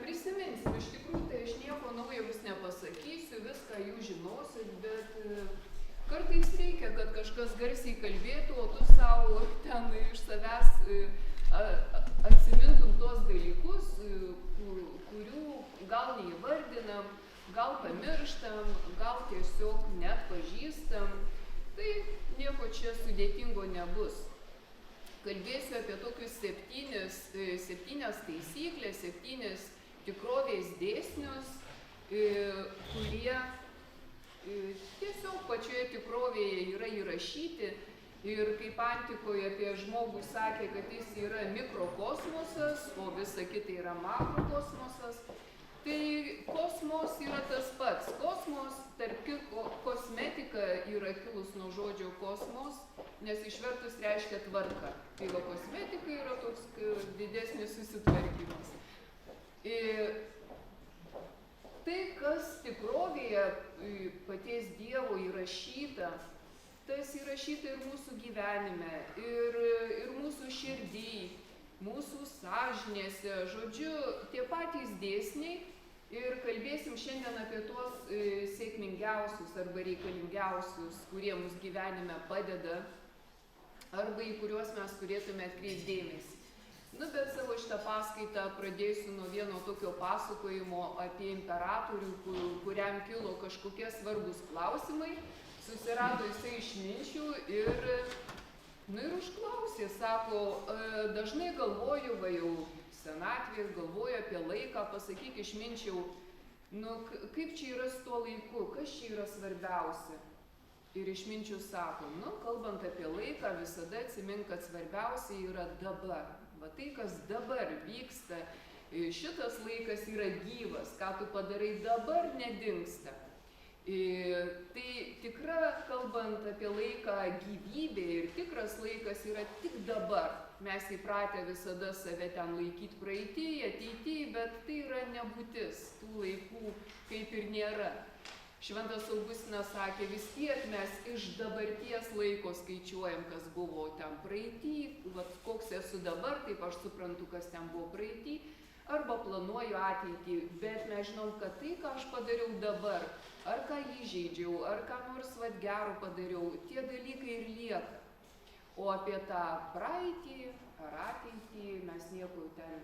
prisiminsim, iš tikrųjų, tai aš nieko naujo vis nepasakysiu, viską jūs žinosit, bet kartais reikia, kad kažkas garsiai kalbėtų, o tu savo ten iš savęs atsimintum tos dalykus, kurių gal neįvardinam, gal pamirštam, gal tiesiog net pažįstam. Tai nieko čia sudėtingo nebus. Kalbėsiu apie tokius septynias taisyklės, 7 tikrovės dėsnius, kurie tiesiog pačioje tikrovėje yra įrašyti. Ir kaip antikoje apie žmogų sakė, kad jis yra mikrokosmosas, o visa kita yra makrokosmosas. Tai kosmos yra tas pats. Kosmos, tarp kitko, kosmetika yra kilus nuo žodžio kosmos, nes išvertus reiškia tvarka. Tai va kosmetika yra toks didesnis susitvarkymas. Tai, kas tikrovėje paties Dievo įrašyta, tas įrašyta ir mūsų gyvenime, ir mūsų širdį, mūsų sąžinėse, žodžiu, tie patys dėsniai. Ir kalbėsim šiandien apie tuos sėkmingiausius arba reikalingiausius, kurie mums gyvenime padeda, arba į kuriuos mes turėtume atkreipti dėmesį. Bet savo šitą paskaitą pradėsiu nuo vieno tokio pasakojimo apie imperatorių, kuriam kilo kažkokie svarbus klausimai. Susirado jisai išminčių ir užklausė, sako, dažnai galvoju, va jau senatvės, galvoju apie laiką, pasakyk išminčiau, kaip čia yra su tuo laiku, kas čia yra svarbiausia? Ir išminčius sako, kalbant apie laiką, visada atsimink, kad svarbiausia yra dabar. Va tai, kas dabar vyksta, šitas laikas yra gyvas, ką tu padarai dabar, nedingsta. Tai tikra, kalbant apie laiką, gyvybė ir tikras laikas yra tik dabar. Mes įpratę visada save ten laikyti praeitį, ateitį, bet tai yra nebūtis, tų laikų kaip ir nėra. Šventas Augustinas sakė, vis tiek mes iš dabarties laiko skaičiuojam, kas buvo ten praeitį, koks esu dabar, taip aš suprantu, kas ten buvo praeitį, arba planuoju ateitį, bet mes žinom, kad tai, ką aš padariau dabar, ar ką įžeidžiau, ar ką nors gero padariau, tie dalykai ir lieka. O apie tą praeitį ar ateitį mes nieko ten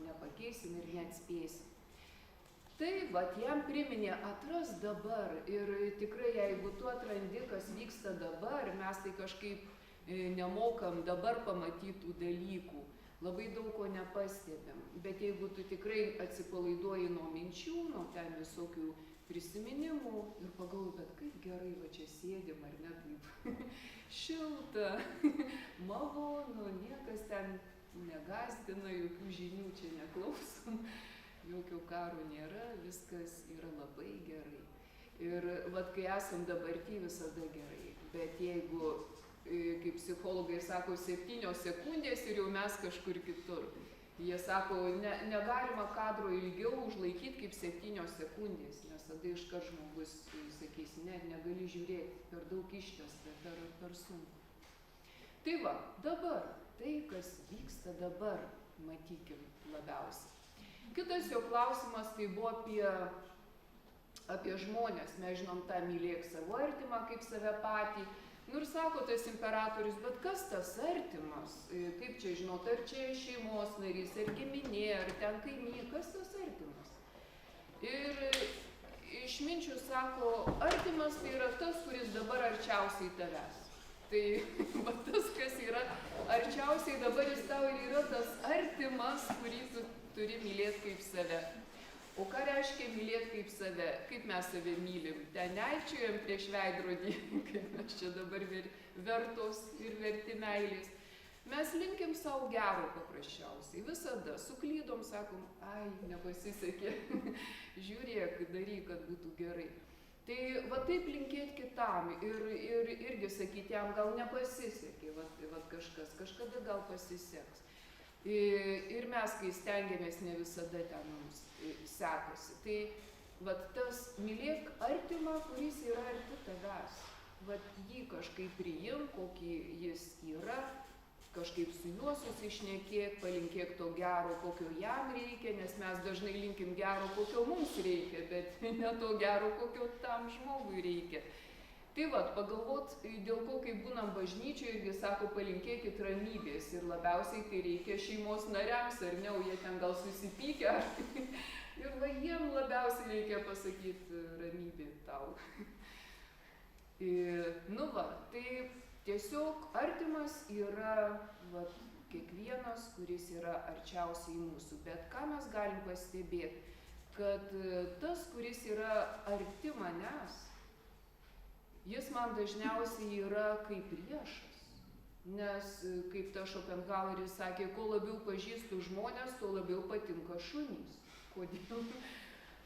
nepakeisim ir neatspėsim. Tai jam priminė, atras dabar ir tikrai, jeigu tu atrandi, kas vyksta dabar, mes tai kažkaip nemokam dabar pamatytų dalykų, labai daug ko nepastebėm. Bet jeigu tu tikrai atsipalaiduoji nuo minčių, nuo ten visokių prisiminimų ir pagalvoji, bet kaip gerai va čia sėdim, ar ne taip šilta, malonu, niekas ten negazdina, jokių žinių čia neklausom, jokio karo nėra, viskas yra labai gerai. Ir kai esam dabartį, visada gerai. Bet jeigu, kaip psichologai sako, 7 sekundės ir jau mes kažkur kitur. Jie sako, negalima kadro ilgiau užlaikyti kaip 7 sekundės, nes tada iškart žmogus sakys, negali žiūrėti, per daug ištesta, per sunku. Tai dabar, tai, kas vyksta dabar, matykim labiausiai. Kitas jo klausimas tai buvo apie žmonės. Mes žinom tą mylėk savo artimą kaip save patį. Ir sako tas imperatorius, bet kas tas artimas? Kaip čia žinot, ar čia šeimos narys, ar giminė, ar ten kaimynė, kas tas artimas? Ir išminčius sako, artimas tai yra tas, kuris dabar arčiausiai tavęs. Tai tas, kas yra arčiausiai dabar, jis tau ir yra tas artimas, kurį tu turi mylėti kaip save. O ką reiškia mylėti kaip save? Kaip mes save mylim? Ten neaičiuojam prieš veidrodį, kaip mes čia dabar vertos ir verti meilės. Mes linkim savo gero paprasčiausiai. Visada suklydom, sakom, ai, nepasisekė. Žiūrėk, daryk, kad būtų gerai. Tai taip linkėti kitam ir irgi sakyti jam, gal nepasisekė, kažkada gal pasiseks. Ir mes, kai stengiamės, ne visada ten mums sekasi. Tai tas mylėk artimą, kuris yra arti tavęs. Jį kažkaip priimk, kokį jis yra, kažkaip su juo susišnekėk, palinkėk to gero, kokio jam reikia, nes mes dažnai linkim gero, kokio mums reikia, bet ne to gero, kokio tam žmogui reikia. Tai vat, pagalvot, dėl ko, kai būnam bažnyčioje, irgi sako, palinkėkit ramybės ir labiausiai tai reikia šeimos nariams, ar ne, o jie ten gal susipykę, ir va, jiem labiausiai reikia pasakyti ramybė tau. Nu va, tai tiesiog artimas yra va, kiekvienas, kuris yra arčiausiai mūsų, bet ką mes galim pastebėti, kad tas, kuris yra arti manęs, jis man dažniausiai yra kaip priešas, nes, kaip ta Schopenhaueris sakė, kuo labiau pažįstu žmonės, tuo labiau patinka šunys. Kodėl?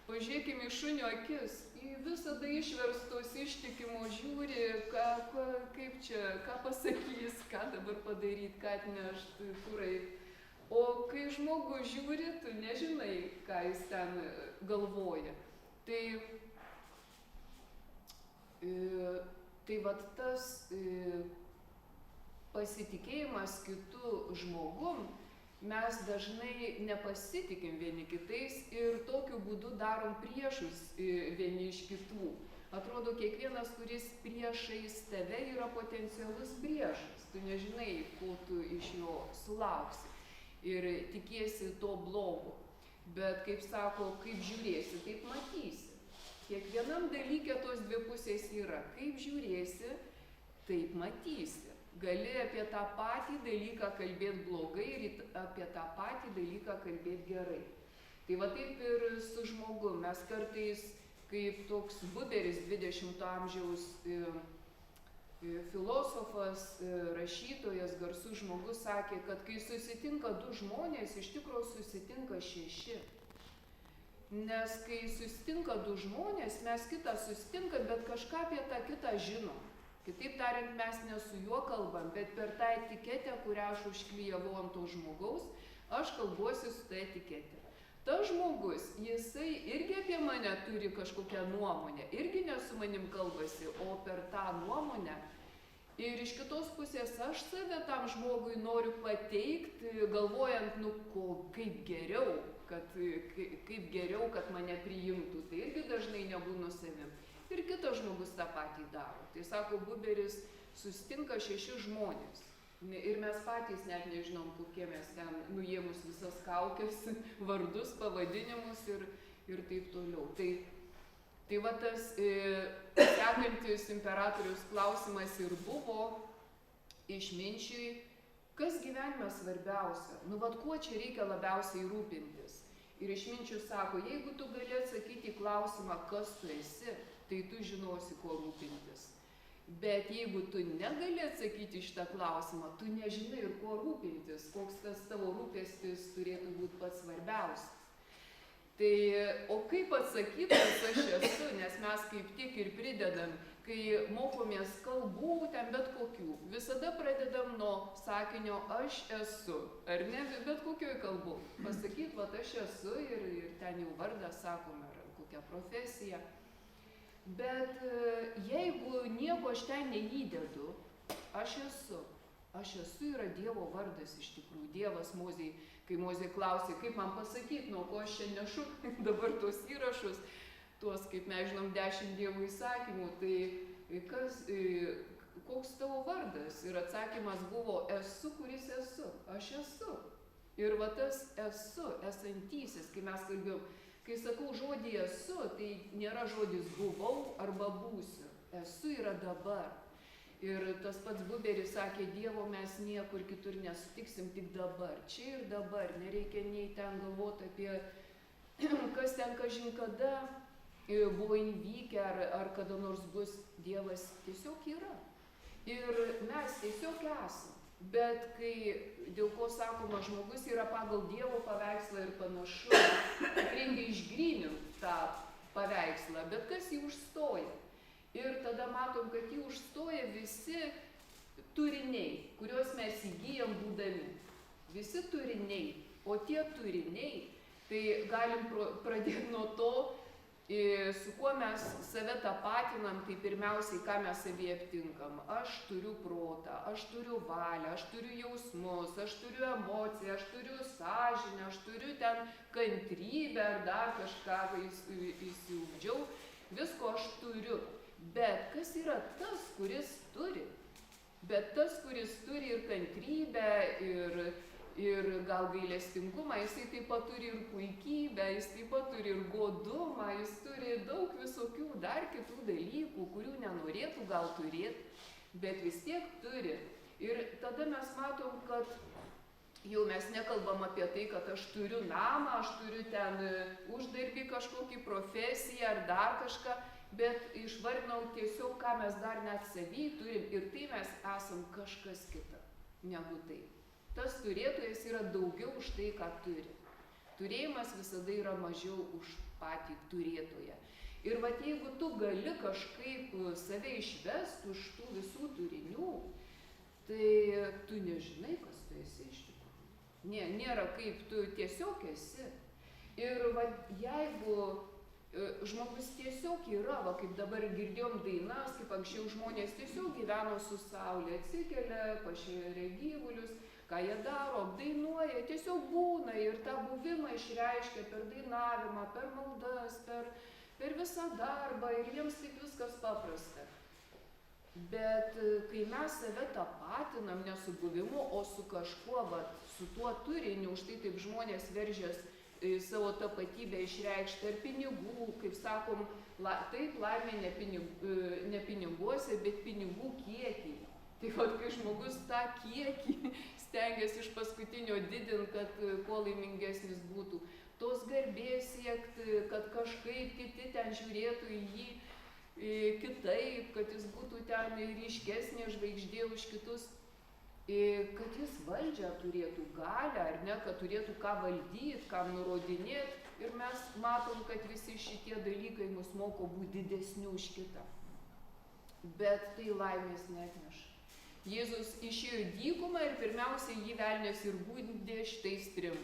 Pažiūrėkime į šunio akis, į visada išverstos ištikimo žiūri, kaip čia, ką pasakys, ką dabar padaryti, ką atnešt, kurai. O kai žmogus žiūri, tu nežinai, ką jis ten galvoja. Tai vat tas pasitikėjimas kitu žmogum, mes dažnai nepasitikim vieni kitais ir tokiu būdu darom priešus vieni iš kitų. Atrodo, kiekvienas, kuris priešais tave, yra potencialus priešas. Tu nežinai, ko tu iš jo sulauksi ir tikiesi to blogo. Bet, kaip sako, kaip žiūrėsi, taip matysi. Kiekvienam dalyke tos dvi pusės yra. Kaip žiūrėsi, taip matysi. Gali apie tą patį dalyką kalbėti blogai ir apie tą patį dalyką kalbėti gerai. Tai va taip ir su žmogum. Mes kartais, kaip toks Buberis 20 amžiaus filosofas, rašytojas, garsus žmogus sakė, kad kai susitinka du žmonės, iš tikrųjų susitinka 6. Nes kai susitinka du žmonės, mes kitą susitinkam, bet kažką apie tą kitą žinom. Kitaip tariant, mes ne su juo kalbam, bet per tą etiketę, kurią aš užklijavau ant to žmogaus, aš kalbuosi su ta etikete. Tas žmogus, jisai irgi apie mane turi kažkokią nuomonę, irgi ne su manim kalbasi, o per tą nuomonę. Ir iš kitos pusės aš save tam žmogui noriu pateikti, galvojant, kaip geriau, kad mane priimtų. Tai irgi dažnai nebūnu savim. Ir kitas žmogus tą patį daro. Tai sako Buberis, susitinka 6 žmonės. Ir mes patys net nežinom, kokie mes ten nuėmus visas kaukes, vardus, pavadinimus ir taip toliau. Tai va tas sekantis imperatoriaus klausimas ir buvo išminčiui, kas gyvenime svarbiausia? Nu, vat kuo čia reikia labiausiai rūpintis? Ir išminčius sako, jeigu tu gali atsakyti į klausimą, kas tu esi, tai tu žinosi, kuo rūpintis. Bet jeigu tu negali atsakyti šitą klausimą, tu nežinai ir kuo rūpintis, koks tas tavo rūpestis turėtų būti pats svarbiausias. Tai, o kaip atsakyti, kas aš esu, nes mes kaip tik ir pridedam, kai mokomės kalbų, ten bet kokių, visada pradedam nuo sakinio aš esu, ar ne, bet kokioj kalbų. Pasakyt, va, aš esu ir ten jau vardą sakome, ar kokią profesiją. Bet jeigu nieko aš ten neįdedu, aš esu. Aš esu yra Dievo vardas iš tikrųjų. Dievas Mozei, kai Mozė klausė, kaip man pasakyti, nuo ko aš čia nešu dabar tuos įrašus, tuos, kaip mes žinom, 10 Dievo įsakymų, tai koks tavo vardas? Ir atsakymas buvo, esu, kuris esu. Aš esu. Ir va tas esu, esantysis, kai mes kalbėjom, kai sakau žodį esu, tai nėra žodis buvau arba būsiu. Esu yra dabar. Ir tas pats Buberis sakė, Dievo mes niekur kitur nesutiksim, tik dabar. Čia ir dabar. Nereikia nei ten galvoti apie, kas ten kažin kada buvo įvykę, ar kada nors bus. Dievas tiesiog yra. Ir mes tiesiog esame. Bet kai, dėl ko sakoma, žmogus yra pagal Dievo paveikslą ir panašu, reikia išgryninti tą paveikslą, bet kas jį užstoja? Ir tada matom, kad jį užstoja visi turiniai, kuriuos mes įgyjam būdami. Visi turiniai. O tie turiniai, tai galim pradėti nuo to, su kuo mes save tapatinam, tai pirmiausiai, ką mes savyje aptinkam. Aš turiu protą, aš turiu valią, aš turiu jausmus, aš turiu emociją, aš turiu sąžinę, aš turiu ten kantrybę ar dar kažką įsiugdžiau. Visko aš turiu. Bet kas yra tas, kuris turi? Bet tas, kuris turi ir kantrybę, ir gal gailestingumą, jisai taip pat turi ir puikybę, jis taip pat turi ir godumą, jis turi daug visokių dar kitų dalykų, kurių nenorėtų gal turėti, bet vis tiek turi. Ir tada mes matom, kad jau mes nekalbam apie tai, kad aš turiu namą, aš turiu ten uždarbį kažkokį profesiją ar dar kažką, bet išvardinau tiesiog, ką mes dar net savy turim, ir tai mes esam kažkas kita negu tai. Tas turėtojas yra daugiau už tai, ką turi. Turėjimas visada yra mažiau už patį turėtoją. Ir vat jeigu tu gali kažkaip save išvest už tų visų turinių, tai tu nežinai, kas tu esi iš tikrųjų. Nėra kaip, tu tiesiog esi. Ir vat jeigu žmogus tiesiog yra, va kaip dabar girdėjom dainas, kaip anksčiau žmonės tiesiog gyveno su saulė, atsikelia, pašėrė gyvulius, ką jie daro, dainuoja, tiesiog būna ir tą buvimą išreiškia per dainavimą, per maldas, per visą darbą ir jiems taip viskas paprasta. Bet kai mes save tapatinam ne su buvimu, o su kažkuo, va, su tuo turiniu, už tai taip žmonės veržias savo tapatybę išreikšti ar pinigų, kaip sakom, taip laimė ne piniguose, bet pinigų kiekiai. Tai vat, kai žmogus tą kiekį stengiasi iš paskutinio didinti, kad kuo laimingesnis būtų, tos garbės siekti, kad kažkaip kiti ten žiūrėtų į jį kitaip, kad jis būtų ten ryškesnė žvaigždė už kitus, kad jis valdžią turėtų galią, ar ne, kad turėtų ką valdyti, kam nurodinėti. Ir mes matom, kad visi šitie dalykai mus moko būti didesniu už kitą. Bet tai laimės neatneša. Jėzus išėjo į dykumą ir pirmiausiai jį velnias ir gundė šitais trim.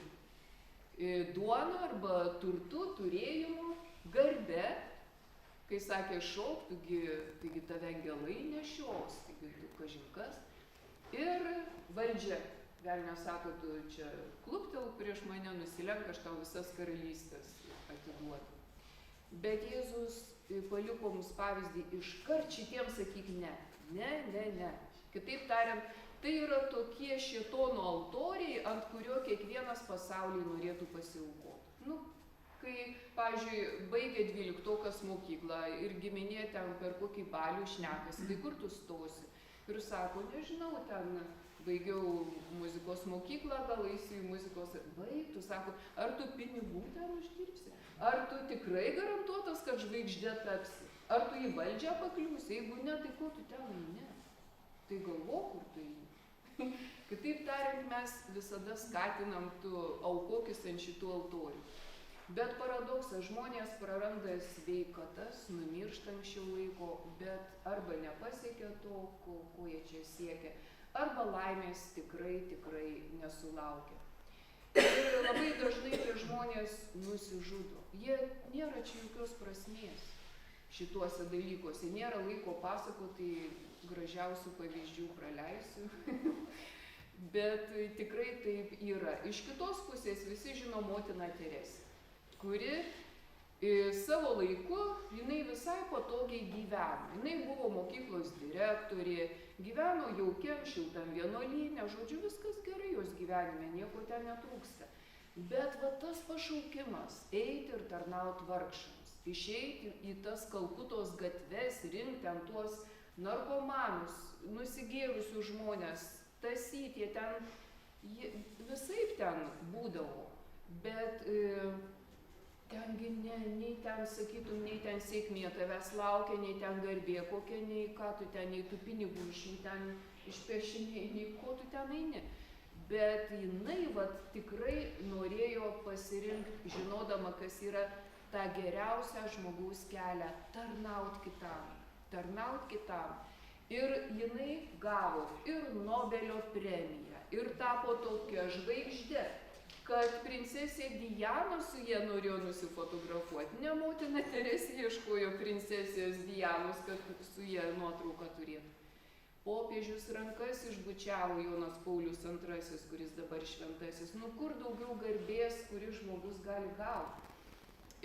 Duona arba turtu, turėjimu, garbe, kai sakė šok, taigi tave angelai nešios, taigi tu kažinkas. Ir valdžia. Velnias sako, tu čia kluptelk prieš mane, nusilenk, aš tau visas karalystės atiduodu. Bet Jėzus paliko mums pavyzdį, iškart šitiems sakyk ne. Ne. Kitaip tariant, tai yra tokie šėtono altoriai, ant kurio kiekvienas pasaulyje norėtų pasiaukoti. Kai, pavyzdžiui, baigė 12-okas mokyklą ir giminė ten per kokį balių šnekasi, tai kur tu stosi? Ir sako, nežinau, ten baigiau muzikos mokyklą, gal eisiu į muzikos... Baigtų, sako, ar tu pinigų ten uždirbsi? Ar tu tikrai garantuotas, kad žvaigždė tapsi? Ar tu į valdžią pakliūsi? Jeigu ne, tai ko tu ten eini? Tai galvok, kur tu eini. Kitaip tariant, mes visada skatinam tu aukokis ant šitų altorių. Bet paradoksas, žmonės praranda sveikatas, numiršta anksčiau laiko, bet arba nepasiekia to, ko jie čia siekia, arba laimės tikrai nesulaukia. Ir labai dažnai tie žmonės nusižudo. Jie nėra čia jokios prasmės šituose dalykuose. Nėra laiko pasakoti, gražiausių pavyzdžių praleisiu. Bet tikrai taip yra. Iš kitos pusės visi žino motiną Teresę, kuri savo laiku, jinai visai patogiai gyveno. Jinai buvo mokyklos direktorė, gyveno jaukiam šiltam vienuolyne, žodžiu, viskas gerai jos gyvenime, nieko ten netrūksta. Bet va tas pašaukimas, eiti ir tarnauti vargšams, išeiti į tas Kalkutos gatves, rinkti ant tuos narkomanus, nusigėrusius žmonės, tasyti, jie ten, visaip ten būdavo, bet tengi nei ten, sakytum, nei ten sėkmė tavęs laukia, nei ten garbė kokia, nei ką tu ten, nei tų pinigų ten išpešiniai, nei ko tu ten eini. Bet jinai vat tikrai norėjo pasirinkti, žinodama, kas yra tą geriausią žmogaus kelią, tarnaut kitam. Ir jinai gavo ir Nobelio premiją, ir tapo tokia žvaigždė, kad kad princesė Diana su ja norėjo nusifotografuoti. Ne motina Teresė ieškojo princesės Dianos, kad su ja nuotrauką turėtų. Popiežius rankas išbučiavo Jonas Paulius II, kuris dabar šventasis. Nu kur daugiau garbės, kuris žmogus gali gauti.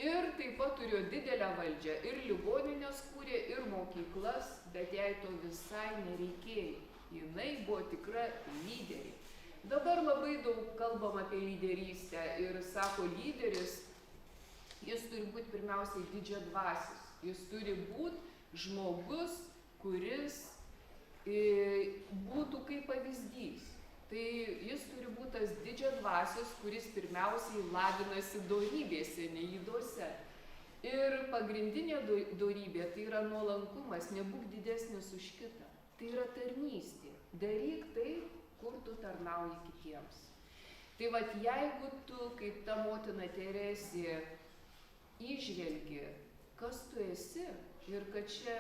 Ir taip pat turėjo didelę valdžią. Ir ligoninės kūrė, ir mokyklas, bet jai to visai nereikėjo. Jinai buvo tikra lyderė. Dabar labai daug kalbam apie lyderystę ir sako, lyderis, jis turi būti pirmiausiai didžiadvasis. Jis turi būti žmogus, kuris būtų kaip pavyzdys. Tai jis turi būti tas didžiadvasis, kuris pirmiausiai lavinasi dorybėse, ne ydose. Ir pagrindinė dorybė tai yra nuolankumas, nebūk didesnis už kitą. Tai yra tarnystė. Daryk tai, kur tu tarnauji kitiems. Tai vat jeigu tu, kaip ta motina Teresė, įžvelgi, kas tu esi ir kad čia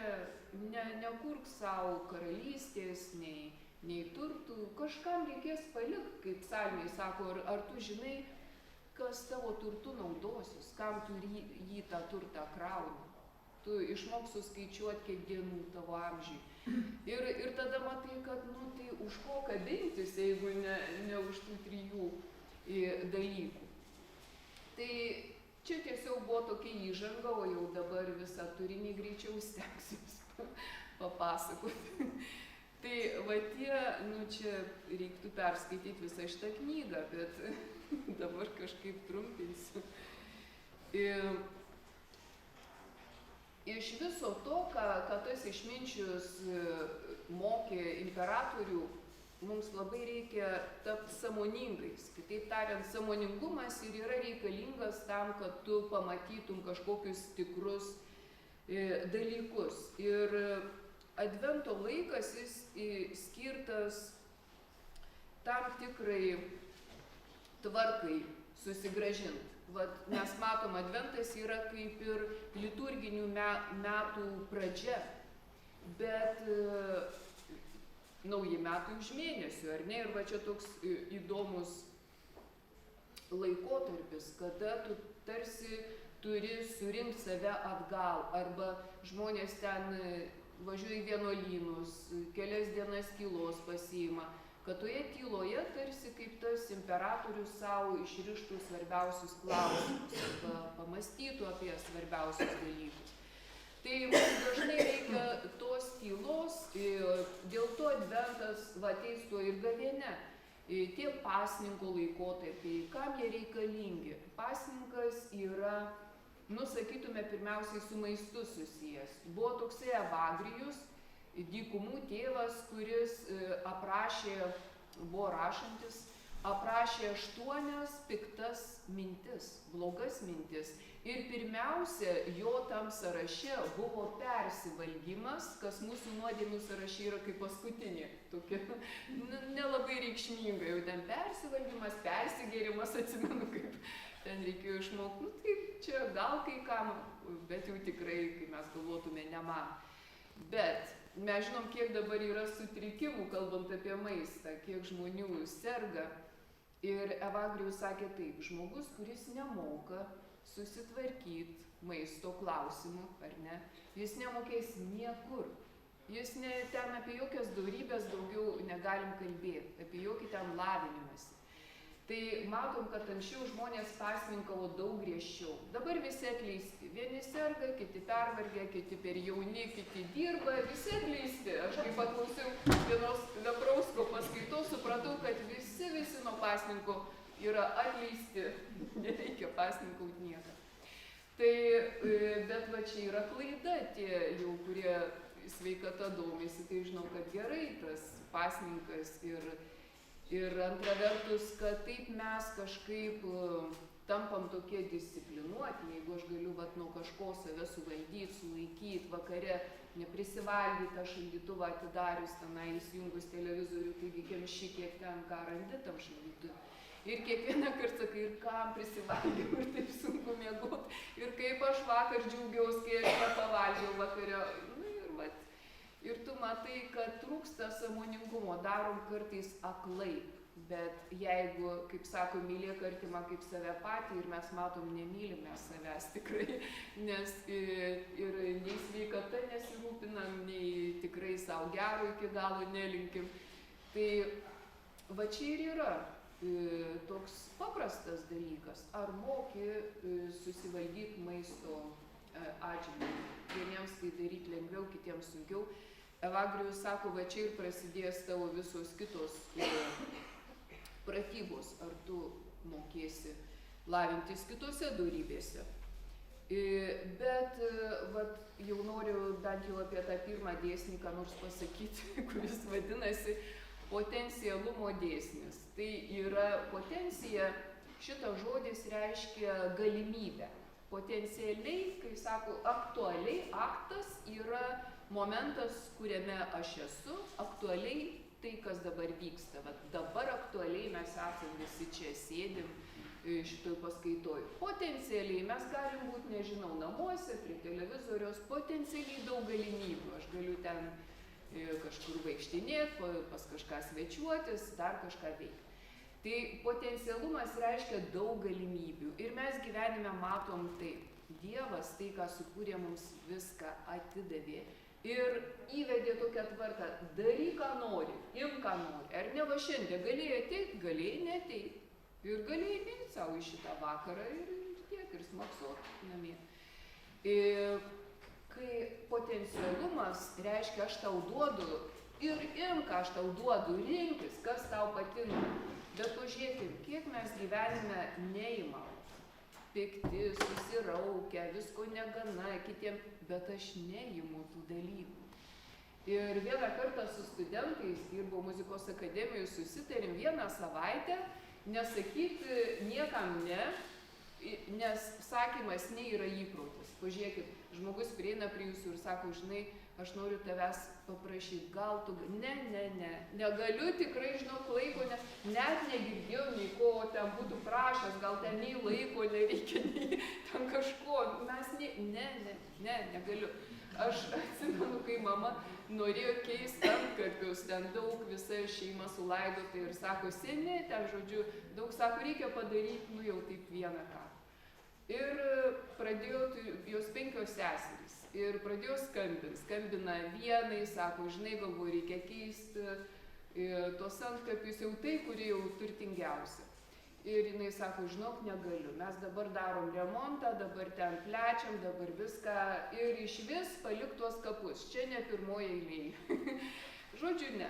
nekurk savo karalystės, nei turtų, kažkam reikės palikti, kaip psalmiai sako, ar tu žinai, kas tavo turtų naudosius, kam tu jį tą turtą krauni. Tu išmok suskaičiuoti, kiek dienų tavo amžiui. Ir tada matai, kad tai už ko kabintis, jeigu ne už tų 3 dalykų. Tai čia tiesiog buvo tokia įžanga, o jau dabar visą turinį greičiau stengsiuosi papasakoti. Tai va tie, čia reiktų perskaityti visą šitą knygą, bet dabar kažkaip trumpinsiu. Iš viso to, ką tas išminčius mokė imperatorių, mums labai reikia tapti sąmoningais. Kitaip tariant, sąmoningumas ir yra reikalingas tam, kad tu pamatytum kažkokius tikrus dalykus. Ir advento laikas jis skirtas tam tikrai tvarkai susigrąžinti. Vat mes matom, adventas yra kaip ir liturginių metų pradžia, bet nauji metai už mėnesių, ar ne? Ir va čia toks įdomus laikotarpis, kada tu tarsi turi surinkti save atgal, arba žmonės ten važiuoja į vienuolynus, kelias dienas tylos pasiima, kad toje tyloje tarsi kaip tas imperatorius savo išrištų svarbiausius klausimus arba pamastytų apie svarbiausius dalykus. Tai mums dažnai reikia tos tylos, dėl to adventas ateis tuo ir gavėnia. Tie pasninko laikotarpiai, kam jie reikalingi? Pasninkas yra, sakytume, pirmiausiai su maistu susijęs. Buvo toksai Evagrijus, dykumų tėvas, kuris buvo rašantis, aprašė 8 piktas mintis, blogas mintis. Ir pirmiausia, jo tam sąraše buvo persivalgymas, kas mūsų nuodėmių sąraše yra kaip paskutinė, tokia nelabai reikšminga. Jau ten persivalgymas, persigėrimas, atsimenu, kaip ten reikėjo išmokti. Tai čia gal kai kam, bet jau tikrai, kai mes galvotume, ne man. Bet mes žinom, kiek dabar yra sutrikimų, kalbant apie maistą, kiek žmonių serga. Ir Evagrijus sakė taip, žmogus, kuris nemoka susitvarkyti maisto klausimų, ar ne, jis nemokės niekur. Jis ten apie jokias dorybės daugiau negalim kalbėti, apie jokį ten lavinimąsi. Tai matom, kad anksčiau žmonės pasninkavo daug griežčiau. Dabar visi atleisti. Vieni serga, kiti pervargę, kiti per jauni, kiti dirba, visi atleisti. Aš kai paklausiau vienos Leprausko paskaitos, supratau, kad visi nuo pasninko yra atleisti. Nereikia pasninkauti nieką. Tai, bet va čia yra klaida, tie jau, kurie sveikata domisi, tai žinau, kad gerai tas pasninkas ir antra vertus, kad taip mes kažkaip tampam tokie disciplinuoti, jeigu aš galiu nuo kažko save suvaldyti, sulaikyti, vakare neprisivalgyti, tą šaldytuvą atidarius, tenai įsijungus televizorių, taigi kemši, kiek ten ką randi tam šaldytuvui. Ir kiekvieną kartą sakai, ir kam prisivalgiau, ir taip sunku miegoti, ir kaip aš vakar džiaugiaus, kai aš nepavalgiau vakare. Ir tu matai, kad trūksta sąmoningumo, darom kartais aklai. Bet jeigu, kaip sako, mylėk artimą kaip save patį ir mes matom, nemylime savęs tikrai, nes ir nei sveikata nesirūpinam, nei tikrai savo gero iki galo nelinkim. Tai va čia ir yra toks paprastas dalykas. Ar moki susivaldyti maisto atžvilgiu? Vieniems tai daryti lengviau, kitiems sunkiau. Evagrijus sako, va čia ir prasidės tavo visos kitos pratybos, ar tu mokėsi lavintis kitose dorybėse. Bet vat, jau noriu bent jau apie tą pirmą dėsnį ką nors pasakyti, kuris vadinasi potencialumo dėsnis. Tai yra potencija, šitas žodis reiškia galimybę. Potencialiai, kai sako aktualiai, aktas yra momentas, kuriame aš esu, aktualiai tai, kas dabar vyksta. Vat dabar aktualiai mes esam visi čia sėdim šitoj paskaitoj. Potencialiai mes galim būti, nežinau, namuose, prie televizoriaus, potencialiai daug galimybių. Aš galiu ten kažkur vaikštinėti, pas kažką svečiuotis, dar kažką veikti. Tai potencialumas reiškia daug galimybių. Ir mes gyvenime matom taip. Dievas tai, ką sukūrė, mums viską atidavė. Ir įvedė tokią tvarką, daryk, ką nori, imk, ką nori. Ar ne va šiandien galėjai ateiti, galėjai neateiti. Ir galėjai neiti savo į šitą vakarą ir tiek, ir smaksot namie. Kai potencialumas reiškia, aš tau duodu ir imk, aš tau duodu, rinkis, kas tau patinka. Bet pažiūrėkim, kiek mes gyvenime neimam. Pikti, susiraukę, visko negana, kitiem, bet aš neimu tų dalykų. Ir vieną kartą su studentais, dirbau muzikos akademijoje, susitarėm vieną savaitę nesakyti niekam ne, nes sakymas ne yra įprotis. Pažiūrėkit, žmogus prieina prie jūsų ir sako, žinai, aš noriu tavęs paprašyti, gal tu, negaliu tikrai, žinok, laiko, nes net negirdėjau nei ko ten būtų prašęs, gal ten nei laiko nereikia, nei ten kažko, mes negaliu. Aš atsimenu, kai mama norėjo keisti antkapius, ten daug visa šeima sulaidota ir sako, seni, ten žodžiu, daug sako, reikia padaryti, jau taip vieną ką. Ir pradėjo, jos 5 seserys, ir pradėjo skambina vienai, sako, žinai, galvoju, reikia keisti tos antkapius, jau tai, kurie jau turtingiausia. Ir jinai sako, žinok, negaliu, mes dabar darom remontą, dabar ten plečiam, dabar viską ir iš vis palik tuos kapus, čia ne pirmoji eilėje. Žodžiu, ne.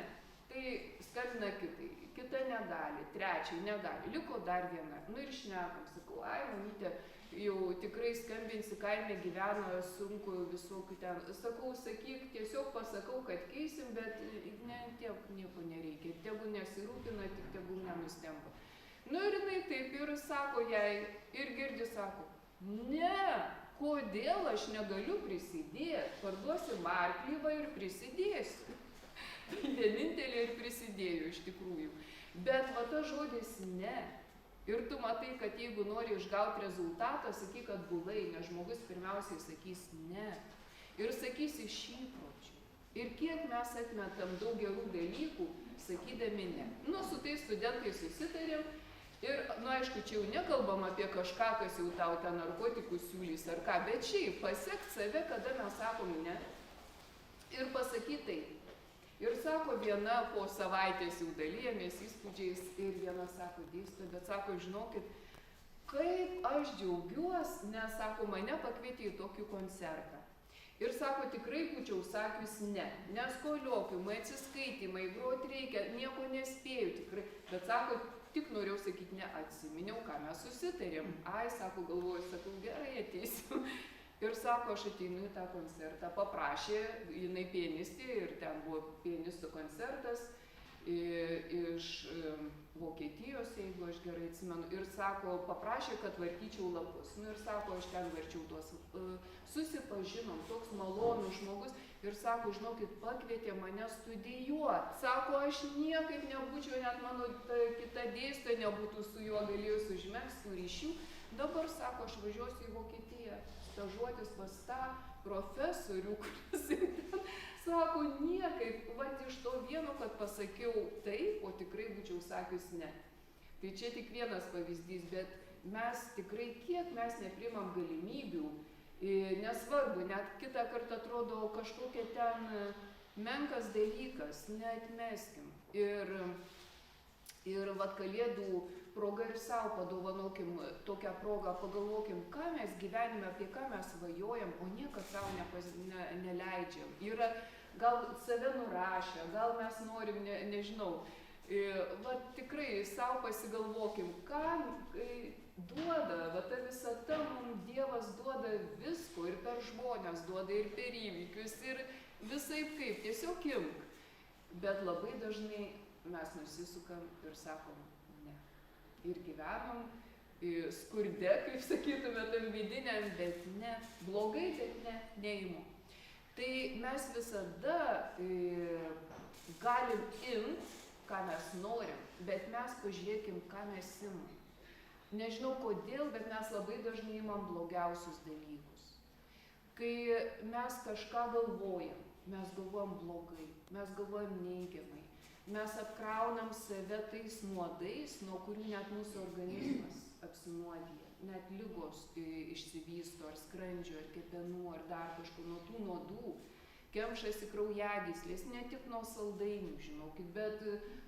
Tai skambina kitai, kita negali, trečiai negali, liko dar viena. Nu ir šnekam, sakau, ai, mamytė, jau tikrai skambinsi, kaime gyveno, sunku visokių ten. Sakau, sakyk, tiesiog pasakau, kad keisim, bet nieko nereikia. Tegu nesirūpina, tik tegu nenustemba. Nu ir jinai taip ir sako jai, ir girdi sako, ne, kodėl aš negaliu prisidėti, parduosi marklyvą ir prisidėsiu. Tai vienintelė ir prisidėjo iš tikrųjų. Bet va tas žodis ne. Ir tu matai, kad jeigu nori išgauti rezultatą, sakyk, kad bulai, nes žmogus pirmiausiai sakys ne. Ir sakys iš įpročių. Ir kiek mes atmetam daug gerų dalykų, sakydami ne. Nu, su tais studentais susitarėm. Ir, nu, aišku, čia jau nekalbam apie kažką, kas jau tau ten narkotikus siūlys ar ką, bet šiaip pasekt save, kada mes sakom ne. Ir pasakyt taip. Ir sako, viena po savaitės jau dalyjamės įspūdžiais ir viena sako, dėstytoja, bet sako, žinokit, kaip aš džiaugiuosi, nes, sako, mane pakvietė į tokį koncertą. Ir sako, tikrai būčiau sakius ne, nes koliokimai, atsiskaitimai, groti reikia, nieko nespėjau tikrai, bet sako, tik norėjau sakyti ne, atsiminiau, ką mes susitarėm. Ai, sako, galvoju, sakau, gerai, ateisiu. Ir sako, aš ateinu į tą koncertą, paprašė, jinai pianistė ir ten buvo pianistų koncertas iš Vokietijos, jeigu aš gerai atsimenu. Ir sako, paprašė, kad vartyčiau lapus. Nu ir sako, aš ten varčiau tuos, susipažinom, toks malonus žmogus. Ir sako, žinokit, pakvietė mane studijuoti. Sako, aš niekaip nebūčiau, net mano kita dėstytoja nebūtų su juo galėjus užmegzti ryšių. Dabar, sako, aš važiuosiu į Vokietiją stažuotis pas tą profesorių, kuris ten, Sako, niekaip, vat iš to vieno, kad pasakiau taip, o tikrai būčiau sakius ne. Tai čia tik vienas pavyzdys, bet mes tikrai, kiek mes neprimam galimybių, nesvarbu, net kitą kartą atrodo kažkokia ten menkas dalykas, neatmeskim. Ir vat Kalėdų proga ir savo padovanokim tokią progą, pagalvokim, ką mes gyvenime, apie ką mes svajojam, o niekad savo neleidžiam. Yra gal save nurašę, gal mes norim, nežinau, vat tikrai savo pasigalvokim, ką duoda, va ta visata mums Dievas duoda visko ir per žmonės duoda, ir per įvykius, ir visaip kaip, tiesiog imk. Bet labai dažnai mes nusisukam ir sakom ne. Ir gyvenam skurde, kaip sakytume, tam vidiniam, bet ne. Blogai, bet ne, neimu. Tai mes visada galim imt, ką mes norim, bet mes pažiūrėkim, ką mes imam. Nežinau kodėl, bet mes labai dažnai imam blogiausius dalykus. Kai mes kažką galvojam, mes galvojam blogai, mes galvojam neigiamai, mes apkraunam save tais nuodais, nuo kurių net mūsų organizmas apsinuodija, net ligos išsivysto, ar skrandžio, ar kepenų, ar dar kažkur, nuo tų nuodų kemšasi kraujagyslės, ne tik nuo saldainių, žinokit, bet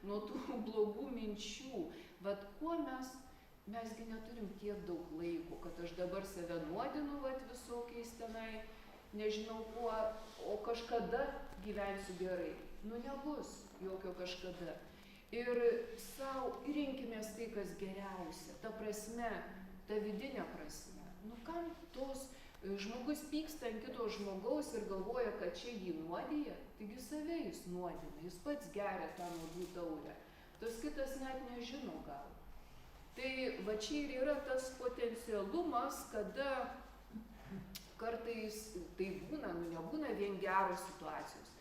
nuo tų blogų minčių. Vat kuo mesgi neturim tiek daug laiko, kad aš dabar save nuodinu vat visokiais tenai, nežinau kuo, o kažkada gyvensiu gerai. Nu nebus jokio kažkada. Ir savo rinkimės tai, kas geriausia, ta prasme, ta vidinė prasme. Nu kam tos žmogus pyksta ant kito žmogaus ir galvoja, kad čia jį nuodija, taigi save jis nuodina, jis pats geria tą nuodų taurę. Tas kitas net nežino gal. Tai va čia ir yra tas potencialumas, kada kartais tai būna, nu nebūna vien geros situacijos.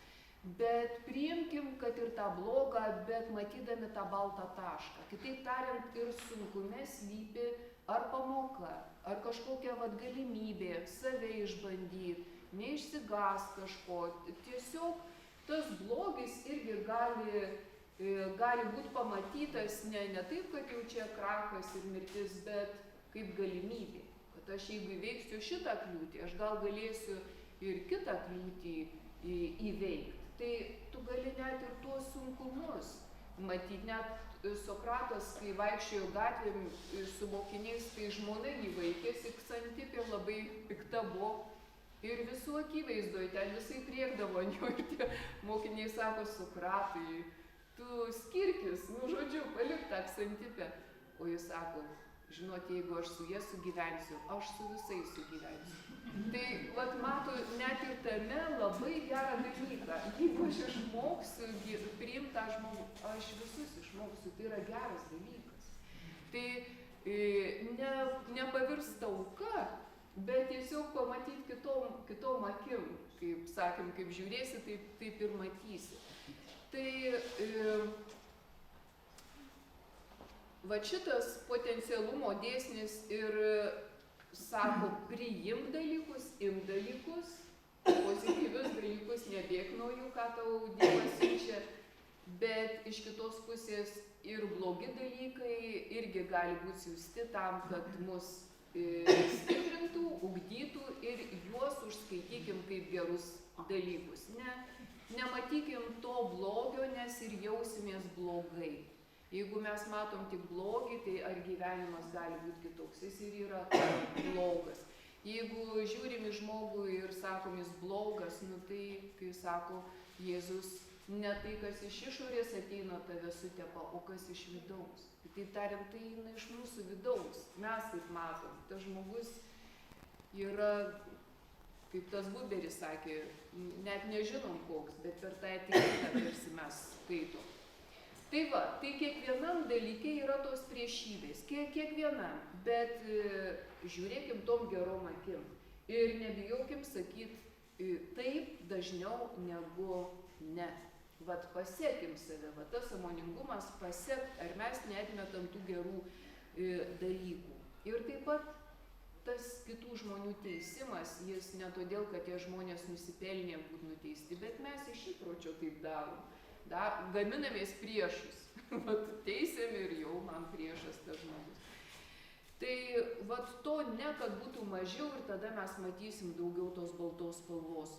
Bet priimkim, kad ir tą blogą, bet matydami tą baltą tašką. Kitaip tariant, ir sunkume slypi ar pamoka, ar kažkokia vat galimybė save išbandyti, neišsigąst kažko. Tiesiog tas blogis irgi gali būti pamatytas ne taip, kad jau čia krachas ir mirtis, bet kaip galimybė. Kad aš jeigu įveiksiu šitą kliūtį, aš gal galėsiu ir kitą kliūtį įveikti. Tai tu gali net ir tuos sunkumus matyti. Net Sokratas, kai vaikščiojo gatvėm su mokiniais, tai žmona jį vaikėsi, Ksantipė labai pikta buvo. Ir visų akivaizdoj ten visai priekdavo ant jo. Ir tie mokiniai sako, Sokratai, tu skirkis, nu žodžiu, palik tą Ksantipę. O jis sako, žinot, jeigu aš su jie sugyvensiu, aš su visais sugyvensiu. Tai, vat mato, net ir tame labai gerą dalyką. Jeigu aš išmoksiu priimti tą žmogų, aš visus išmoksiu, tai yra geras dalykas. Tai nepavirsta auka, bet tiesiog pamatyti kitom akim. Kaip sakėm, kaip žiūrėsi, taip ir matysi. Tai va šitas potencialumo dėsnis ir sako, priimk dalykus, imk dalykus, pozityvius dalykus, nebėk nuo jų, ką tau Dievas siunčia, bet iš kitos pusės ir blogi dalykai irgi gali būti siųsti tam, kad mus stiprintų, ugdytų ir juos užskaitykim kaip gerus dalykus. Nematykim to blogio, nes ir jausimės blogai. Jeigu mes matom tik blogį, tai ar gyvenimas gali būti kitoks, jis ir yra blogas. Jeigu žiūrim į žmogų ir sakom, jis blogas, nu tai, kai sako Jėzus, ne tai, kas iš išorės ateina tave sutepa, o kas iš vidaus. Taip tariant, tai eina iš mūsų vidaus. Mes taip matom. Tas žmogus yra, kaip tas Buberis sakė, net nežinom koks, bet per tą etiketą tarsi mes skaitom. Tai va, tai kiekvienam dalyke yra tos priešybės, kiekvienam, bet žiūrėkim tom gerom akim ir nebijokim sakyti taip dažniau negu ne. Vat pasiekim save, va tas sąmoningumas pasiekt, ar mes neatmetam tų gerų dalykų. Ir taip pat tas kitų žmonių teisimas, jis ne todėl, kad tie žmonės nusipelnė būti nuteisti, bet mes iš įpročio taip darom. Gaminamės priešus. Vat teisėm ir jau man priešas tas žmogus. Tai vat to ne, kad būtų mažiau ir tada mes matysim daugiau tos baltos spalvos.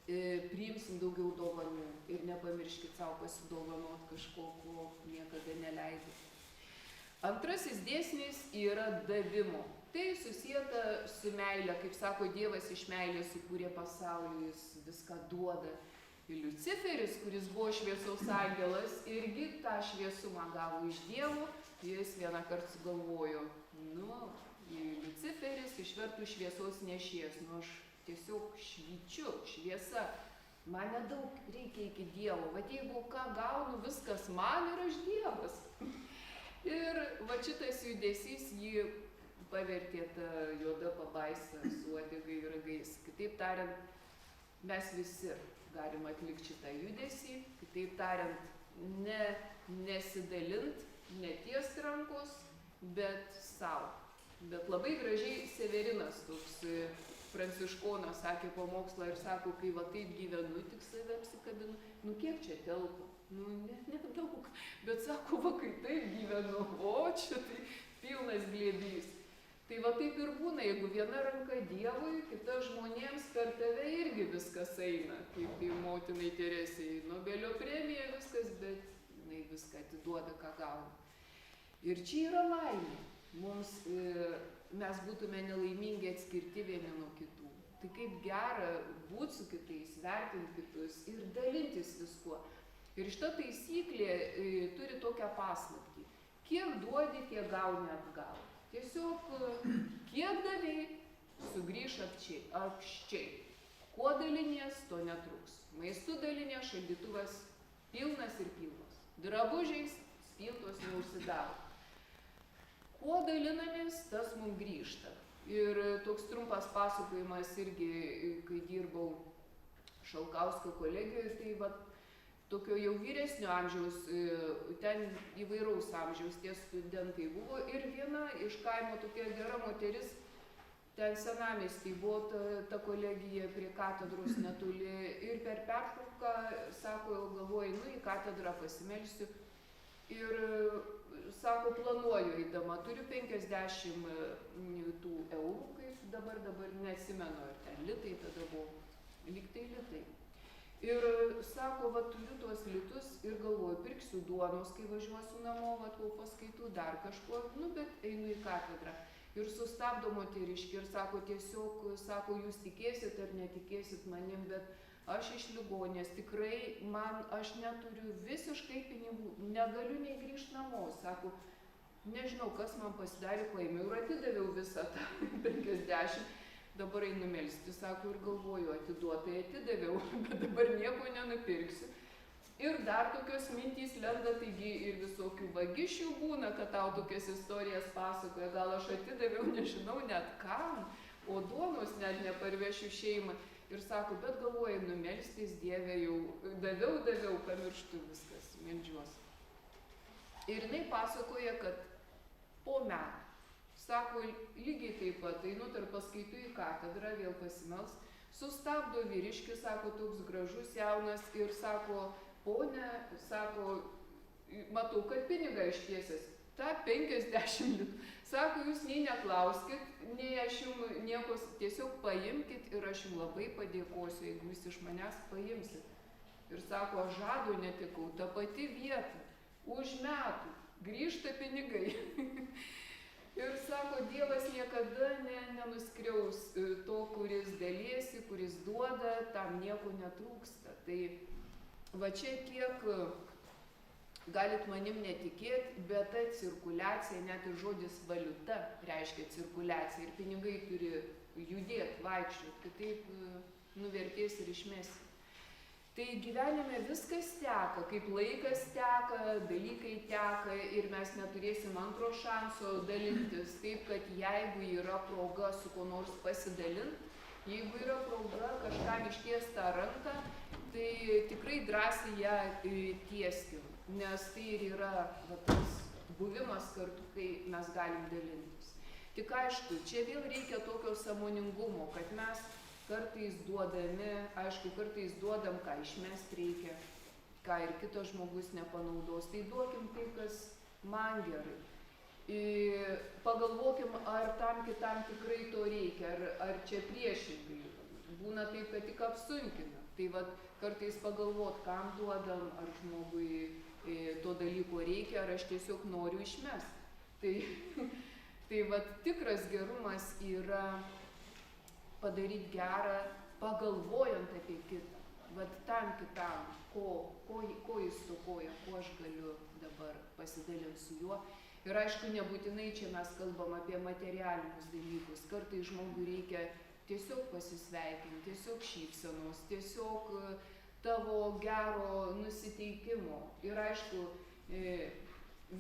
Priimsim daugiau dovanų ir nepamirškit savo pasidovanot kažko, ko niekada neleidot. Antrasis dėsnis yra davimo. Tai susieta su meile, kaip sako, Dievas iš meilės sukūrė pasaulį, jis viską duoda. Ir Liuciferis, kuris buvo šviesos angelas, irgi tą šviesumą gavo iš Dievo, jis vieną kartą sugalvojo, Liuciferis išvertų šviesos nešies, aš tiesiog švyčiu, šviesa, man nedaug reikia iki Dievo, bet jeigu ką gaunu, viskas man ir aš Dievas. Ir va šitas judesys jį pavertė tą juodą pabaisą su uodega ir ragais. Kitaip tariant, mes visi galim atlikti šitą judesį, kitaip tariant, nesidalint, netiest rankos, bet savo. Bet labai gražiai Severinas, toks pranciškonas, sakė pamokslą ir sako, kai va taip gyvenu, tik save apsikabinu, kiek čia telpa? Nedaug, bet sako, va kai taip gyvenu, čia tai pilnas glėbys. Tai va taip ir būna, jeigu viena ranka Dievui, kita žmonėms, per tave irgi viskas eina, kaip į motinai Teresijai. Nobelio premija viskas, bet jinai viską atiduoda, ką gauna. Ir čia yra laimė. Mes būtume nelaimingi atskirti vieni nuo kitų. Tai kaip gera būti su kitais, vertinti kitus ir dalintis viskuo. Ir šita taisyklė turi tokią paslaptį. Kiek duodi, tiek gauni atgal. Tiesiog kiek davėjai, sugrįš apščiai. Kuo dalinies, to netruks. Maistu dalinės, šaldytuvas pilnas ir pilnas. Drabužiais spintos neužsidaro. Kuo dalinamės, tas mums grįžta. Ir toks trumpas pasakojimas irgi, kai dirbau Šalkausko kolegijoje, tai va, tokio jau vyresnio amžiaus, ten įvairaus amžiaus tie studentai buvo ir viena iš kaimo tokia gera moteris, ten senamiesty buvo ta kolegija prie katedros netoli ir per pertrauką, sako, galvoju, į katedrą pasimelsiu ir sako, planuoju eidama, turiu 50 tų eurų, kaip dabar neatsimenu, ar ten litai tada buvo, lygtai litai. Ir sako, va, turiu tuos litus ir galvoju, pirksiu duonos, kai važiuosiu namo, va, po paskaitų dar kažko, bet einu į katedrą. Ir sustabdo moteriškį ir sako, tiesiog, sako, jūs tikėsit ar netikėsit manim, bet aš iš ligonės, tikrai aš neturiu visiškai pinigų, negaliu nei grįžti namo, sako, nežinau, kas man pasidarė, paėmiau ir atidaviau visą tą 50, dabar einu melsti, sako, ir galvoju, atiduotai atidaviau, bet dabar nieko nenupirksiu. Ir dar tokios mintys lenda, taigi ir visokių vagišių būna, kad tau tokias istorijas pasakoja, gal aš atidaviau, nežinau net kam, o duonos net neparvešiu šeimą. Ir sako, bet galvoju, melstis Dieve jau, daviau, pamirštu viskas, meldžiuos. Ir jinai pasakoja, kad po metų, sako, lygiai taip pat, einu tarp paskaitų į katedrą, vėl pasimels, sustabdo vyriškis, sako, toks gražus, jaunas, ir sako, ponė, sako, matau, kad pinigą ištiesęs, tą 50 litų. Sako, jūs nei neklauskit, nei aš jums nieko, tiesiog paimkit ir aš jums labai padėkosiu, jeigu jūs iš manęs paimsit. Ir sako, aš žado netikau, ta pati vieta, už metų, grįžta pinigai. Ir sako, Dievas niekada nenuskriaus to, kuris dalysi, kuris duoda, tam nieko netrūksta. Tai va čia kiek galit manim netikėti, bet ta cirkuliacija, net ir žodis valiuta reiškia cirkuliacija ir pinigai turi judėti, vaikščioti, kitaip nuvertės ir išmesi. Tai gyvenime viskas teka, kaip laikas teka, dalykai teka ir mes neturėsim antro šanso dalintis. Taip, kad jeigu yra proga su kuo nors pasidalinti, jeigu yra proga kažkam ištiesti tą ranką, tai tikrai drąsiai ją tieskim, nes tai ir yra tas buvimas kartu, kai mes galim dalintis. Tik aišku, čia vėl reikia tokio sąmoningumo, kad mes kartais duodami, aišku, kartais duodam, ką išmest reikia, ką ir kitas žmogus nepanaudos, tai duokim tai, kas man gerai. Pagalvokim, ar tam kitam tikrai to reikia, ar čia priešingai. Būna taip, kad tik apsunkina. Tai vat kartais pagalvot, kam duodam, ar žmogui to dalyko reikia, ar aš tiesiog noriu išmest. Tai vat tikras gerumas yra padaryti gerą, pagalvojant apie kitą. Vat tam kitam, ko jis stokoja, ko aš galiu dabar pasidalinti su juo. Ir aišku, nebūtinai čia mes kalbam apie materialinius dalykus. Kartais žmogui reikia tiesiog pasisveikinti, tiesiog šypsenos, tiesiog tavo gero nusiteikimo. Ir aišku,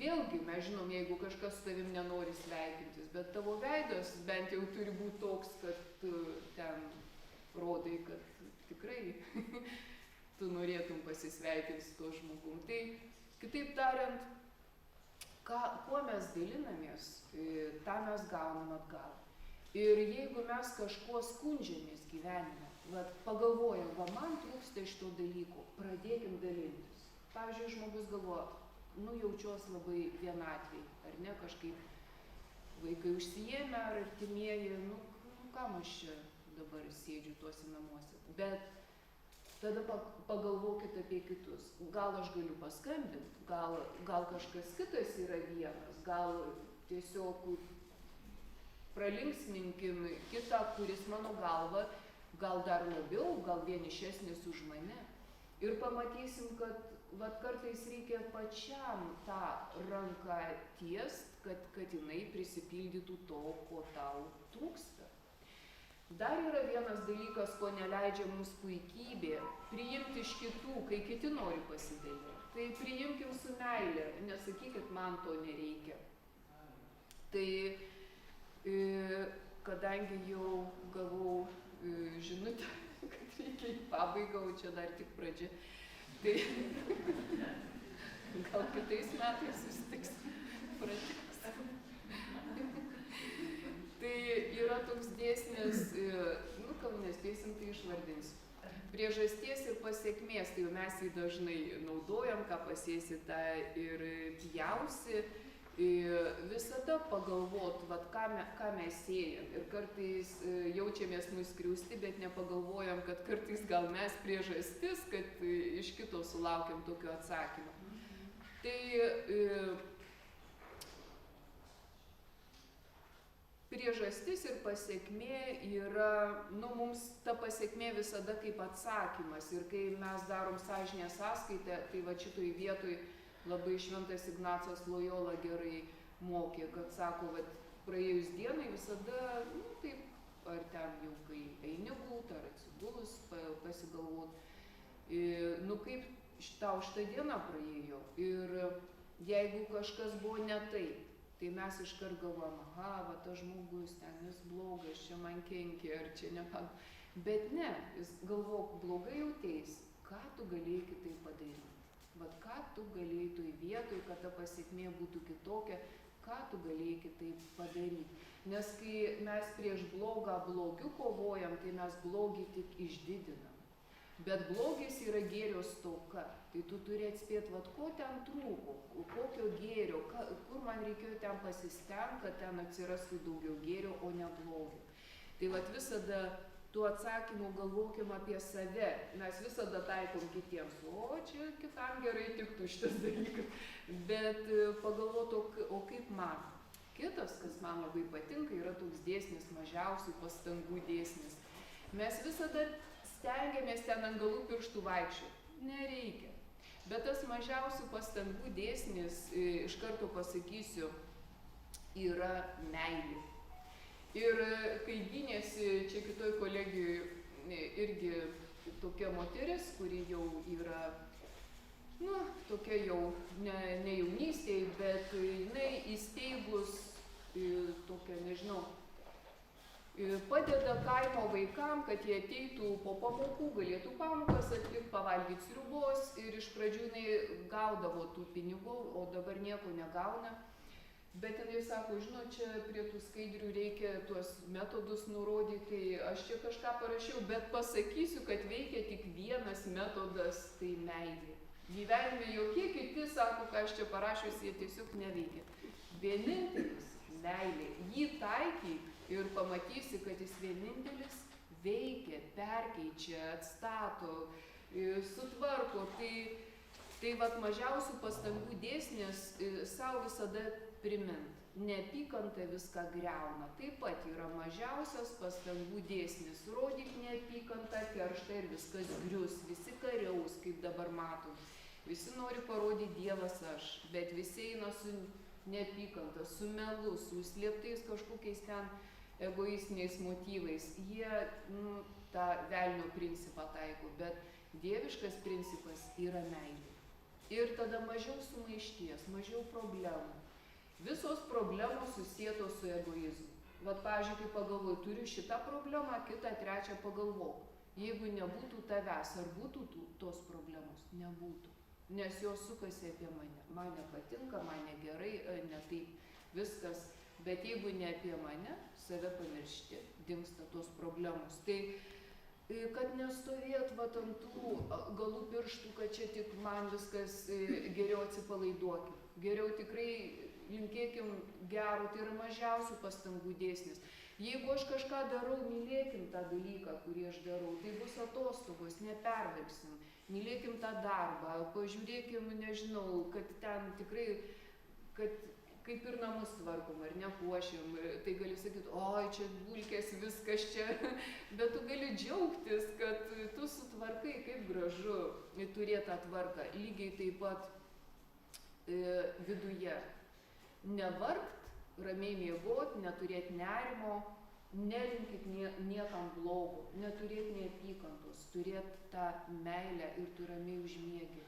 vėlgi mes žinom, jeigu kažkas su tavim nenori sveikintis, bet tavo veidas bent jau turi būti toks, kad tu ten rodai, kad tikrai tu norėtum pasisveikinti su tuo žmogum. Tai kitaip tariant, kuo mes dalinamės, tą mes gaunam atgal. Ir jeigu mes kažkuo skundžiamės gyvenime, pagalvojam, man trūksta iš to dalyko, pradėkim dalintis. Pavyzdžiui, žmogus galvoja, jaučiuos labai vienatvėj, ar ne, kažkaip vaikai užsiėmę, ar artimieji, kam aš čia dabar sėdžiu tuose namuose. Bet tada pagalvokit apie kitus. Gal aš galiu paskambinti, gal kažkas kitas yra vienas, gal tiesiog pralinksminkim kitą, kuris mano galva gal dar labiau, gal vienišesnis už mane. Ir pamatysim, kad kartais reikia pačiam tą ranką tiest, kad jinai prisipildytų to, ko tau trūksta. Dar yra vienas dalykas, ko neleidžia mums puikybė, priimti iš kitų, kai kiti nori pasidalinti. Tai priimkim su meile, nesakykit, man to nereikia. Tai kadangi jau gavau žinutę, kad reikia į pabaigą, o čia dar tik pradžia, tai gal kitais metais susitiks pratiks. Tai yra toks dėsnis, kol nespėsim, tai išvardinsiu. Priežasties ir pasekmės, tai mes jį dažnai naudojam, ką pasėsi, tą ir pjausi. Visada pagalvot, ką mes sėjam. Ir kartais jaučiamės nuskriausti, bet nepagalvojam, kad kartais gal mes priežastis, kad iš kito sulaukiam tokio atsakymo. Tai priežastis ir pasekmė yra, mums ta pasekmė visada kaip atsakymas. Ir kai mes darom sąžinės sąskaitę, tai va šitoj vietoj labai šventas Ignacas Lojola gerai mokė, kad sako, praėjus dienai visada, taip, ar ten jau kai eini gult, ar atsigulus pasigalvot, kaip tau šitą dieną praėjo. Ir jeigu kažkas buvo ne taip, tai mes iškart galvojam, tas žmogus ten, jis blogas, čia man kenkė, ar čia nepag... Bet ne, jis galvok, blogai jauteis, ką tu galėjai kitaip padaryti. Ką tu galėjai toj vietoj, kad ta pasekmė būtų kitokia, ką tu galėjai kitaip padaryti. Nes kai mes prieš blogą blogiu kovojam, tai mes blogį tik išdidinam. Bet blogis yra gėrio stoka. Tai tu turi atspėti, ko ten trūko, kokio gėrio, kur man reikėjo ten pasistengti, kad ten atsirastų daugiau gėrio, o ne blogio. Tai visada tų atsakymų galvokim apie save. Mes visada taikom kitiems, čia kitam gerai tiktų šitas dalykas. Bet pagalvot, o kaip man? Kitas, kas man labai patinka, yra toks dėsnis, mažiausių pastangų dėsnis. Mes visada stengiamės ten ant galų pirštų vaikščioti. Nereikia. Bet tas mažiausių pastangų dėsnis, iš karto pasakysiu, yra meilė. Ir kai gynėsi čia kitoj kolegijoje irgi tokia moteris, kuri jau yra, tokia jau ne jaunystėj, bet jinai įsteigus tokia, nežinau, padeda kaimo vaikam, kad jie ateitų po pamokų, galėtų pamokas atlikti, pavalgyti sriubos ir iš pradžių jinai gaudavo tų pinigų, o dabar nieko negauna. Bet jinai sako, žinot, čia prie tų skaidrių reikia tuos metodus nurodyti, aš čia kažką parašiau, bet pasakysiu, kad veikia tik vienas metodas, tai meilė. Gyvenime jokie kiti, sako, ką aš čia parašius, jie tiesiog neveikia. Vienintelis meilė. Jį taikyk ir pamatysi, kad jis vienintelis veikia, perkeičia, atstato, sutvarko. Tai vat mažiausių pastangų dėsnis savo visada primint. Neapykanta viską griauna. Taip pat yra mažiausias pastangų dėsnis. Rodyk neapykantą, kerštą ir viskas grius. Visi kariaus, kaip dabar matom. Visi nori parodyti Dievas aš, bet visi eina su neapykanta, su melu, su slėptais kažkokiais ten egoistiniais motyvais. Jie tą velnio principą taiko, bet dieviškas principas yra meilė. Ir tada mažiau sumaišties, mažiau problemų. Visos problemos susietos su egoizmu. Vat, pavyzdžiui, kai pagalvoju, turiu šitą problemą, kitą, trečią pagalvok. Jeigu nebūtų tavęs, ar būtų tos problemos? Nebūtų. Nes jos sukasi apie mane. Man nepatinka, man negerai, ne taip, viskas. Bet jeigu ne apie mane, save pamiršti, dingsta tos problemos. Tai kad nestovėt vat ant tų galų pirštų, kad čia tik man viskas, geriau atsipalaiduokim. Geriau tikrai linkėkim gero, tai yra mažiausių pastangų dėsnis. Jeigu aš kažką darau, mylėkim tą dalyką, kurį aš darau, tai bus atostogos, nepervargsim. Mylėkim tą darbą, pažiūrėkim, nežinau, kad ten tikrai, kad kaip ir namus tvarkom, ar nepuošiam, tai gali sakyti, oi, čia bulkės, viskas čia, bet tu gali džiaugtis, kad tu sutvarkai, kaip gražu turėti tą tvarką. Lygiai taip pat viduje. Nevargt, ramiai miegot, neturėti nerimo, nelinkit niekam blogo, neturėti neapykantos, turėti tą meilę ir tu ramiai užmiegi.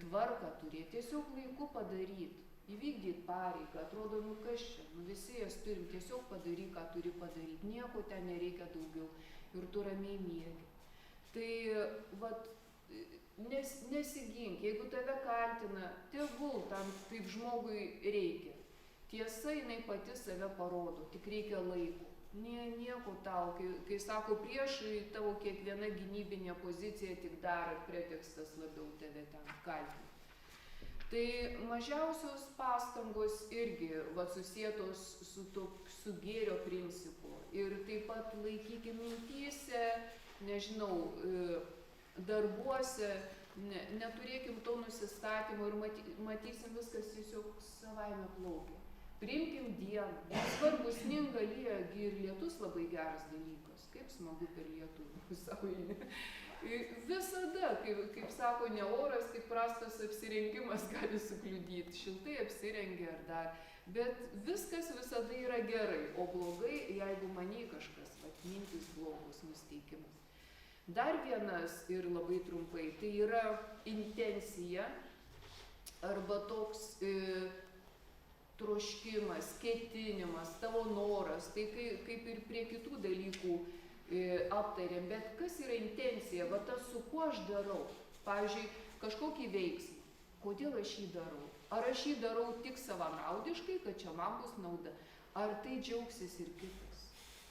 Tvarką turėti, tiesiog laiku padaryti. Įvykdyti pareigą, atrodo, kas čia, visi jas turim, tiesiog padaryk, ką turi padaryti, nieko ten nereikia daugiau ir tu ramiai miegi. Tai, vat, nesigink, jeigu tave kaltina, tegul tam taip žmogui reikia. Tiesa, jinai pati save parodo, tik reikia laiko. Nieko tau, kai sako priešai, tavo kiekviena gynybinė pozicija tik dar pretekstas labiau tave ten kaltina. Tai mažiausios pastangos irgi susietos su gėrio principu. Ir taip pat laikykim mintyse, nežinau, darbuose, neturėkim to nusistatymo ir matysim viskas tiesiog savaime plaukia. Priimkim dieną. Svarbu, sninga, lyja, ir lietus labai geras dalykas. Kaip smagu per lietų. Visada, kaip sako, ne oras, tik prastas apsirengimas gali sukliudyti. Šiltai apsirengia ar dar. Bet viskas visada yra gerai. O blogai, jeigu many kažkas, mintis blogos, nusteikimas. Dar vienas ir labai trumpai, tai yra intencija arba toks troškimas, ketinimas, tavo noras. Tai kaip ir prie kitų dalykų aptarėm, bet kas yra intencija, va tas su kuo aš darau, pavyzdžiui, kažkokį veiksmą, kodėl aš jį darau, ar aš jį darau tik savanaudiškai, kad čia man bus nauda, ar tai džiaugsis ir kitas.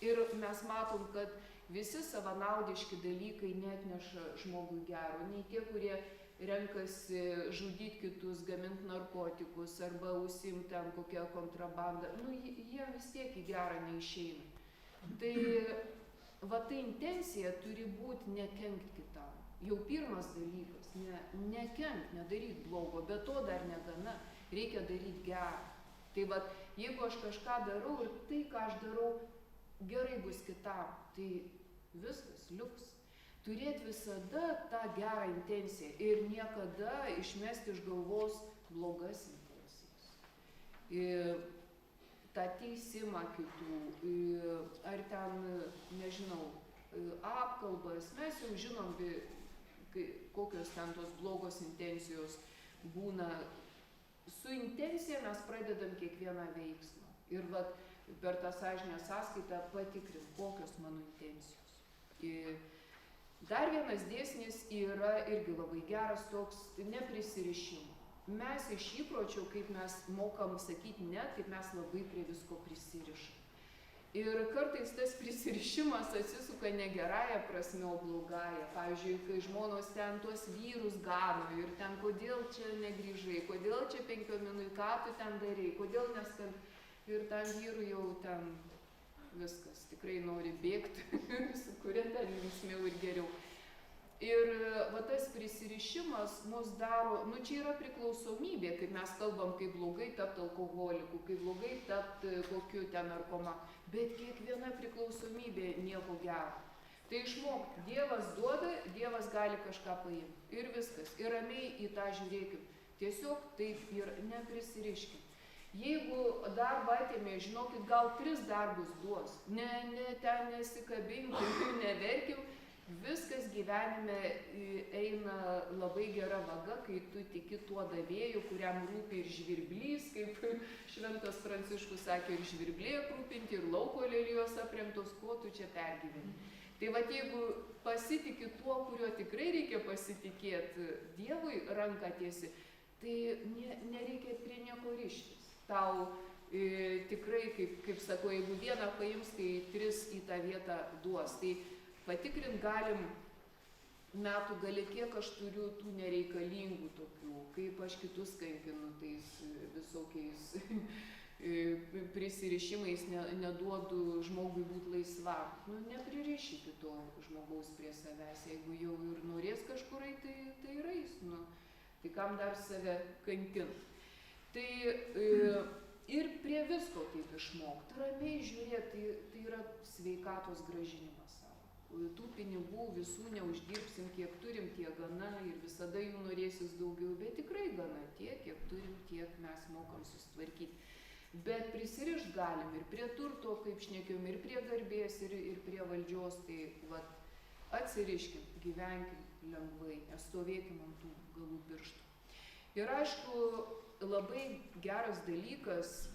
Ir mes matom, kad visi savanaudiški dalykai neatneša žmogui gero, nei tie, kurie renkasi žudyti kitus, gaminti narkotikus arba užsiimti ten kokią kontrabandą, jie vis tiek į gerą neišeina. Tai va ta intencija turi būti nekenkt kitam. Jau pirmas dalykas, nekenkt, nedaryt blogo, bet to dar negana, reikia daryti gerą. Tai va, jeigu aš kažką darau ir tai, ką aš darau, gerai bus kitam, tai viskas, liuks. Turėti visada tą gerą intenciją ir niekada išmesti iš galvos blogas intencijas. Tą teisimą kitų, ar ten, nežinau, apkalbas, mes jau žinom, kokios ten tos blogos intencijos būna. Su intencija mes pradedam kiekvieną veiksmą. Ir vat, per tą sąžinės sąskaitą patikrim, kokios mano intencijos. Dar vienas dėsnis yra irgi labai geras toks neprisirišimo. mes iš įpročio, kaip mes mokam sakyti ne, taip mes labai prie visko prisirišam. Ir kartais tas prisirišimas atsisuka ne gerąją prasme, o blogąją. Pavyzdžiui, kai žmonos ten tuos vyrus gano ir ten kodėl čia negrįžai, kodėl čia 5 minučių, ką tu ten darei, kodėl nes ten ir tam vyrui jau ten viskas, tikrai nori bėgti, su kuria ten linksmiau ir geriau. Ir va tas prisirišimas mus daro, nu čia yra priklausomybė, kaip mes kalbam, kaip blogai tapti alkoholiku, kaip blogai tapti kokiu ten narkomanu, bet kiekviena priklausomybė nieko gero. Tai išmokti, Dievas duoda, Dievas gali kažką paimti ir viskas, ir ramiai į tą žiūrėkim, tiesiog taip ir neprisiriškim. Jeigu darbą atėmė, žinokit, gal 3 darbus duos, ten nesikabinkim, neverkim, viskas gyvenime eina labai gera vaga, kai tu tiki tuo davėju, kuriam rūpi ir žvirblys, kaip Šventas Pranciškus sakė, ir žvirblė aprūpinti, ir lauko lelijos aprengtos, ko tu čia pergyveni. Tai vat jeigu pasitiki tuo, kuriuo tikrai reikia pasitikėti, Dievui ranką tiesi, tai nereikia prie nieko ryštis. Tau tikrai, kaip sako, jeigu vieną paims, tai 3 į tą vietą duos. Tai patikrint galim metų gale, kiek aš turiu tų nereikalingų tokių, kaip aš kitus kankinu tais visokiais prisirišimais, neduodu žmogui būti laisvam. Nu, nepririši kito žmogaus prie savęs, jeigu jau ir norės kažkur eiti, tai ir eis. Nu, tai kam dar save kankint? Tai ir prie visko taip išmokti, ramiai žiūrėti, tai yra sveikatos grąžinimas. Tų pinigų visų neuždirbsim, kiek turim, tiek gana ir visada jų norėsis daugiau, bet tikrai gana tiek, kiek turim, tiek mes mokam susitvarkyti. Bet prisirišt galim ir prie turto, kaip šnekėjom, ir prie garbės, ir prie valdžios, tai vat, atsiriškim, gyvenkim lengvai, nestovėkim ant tų galų pirštų. Ir aišku, labai geras dalykas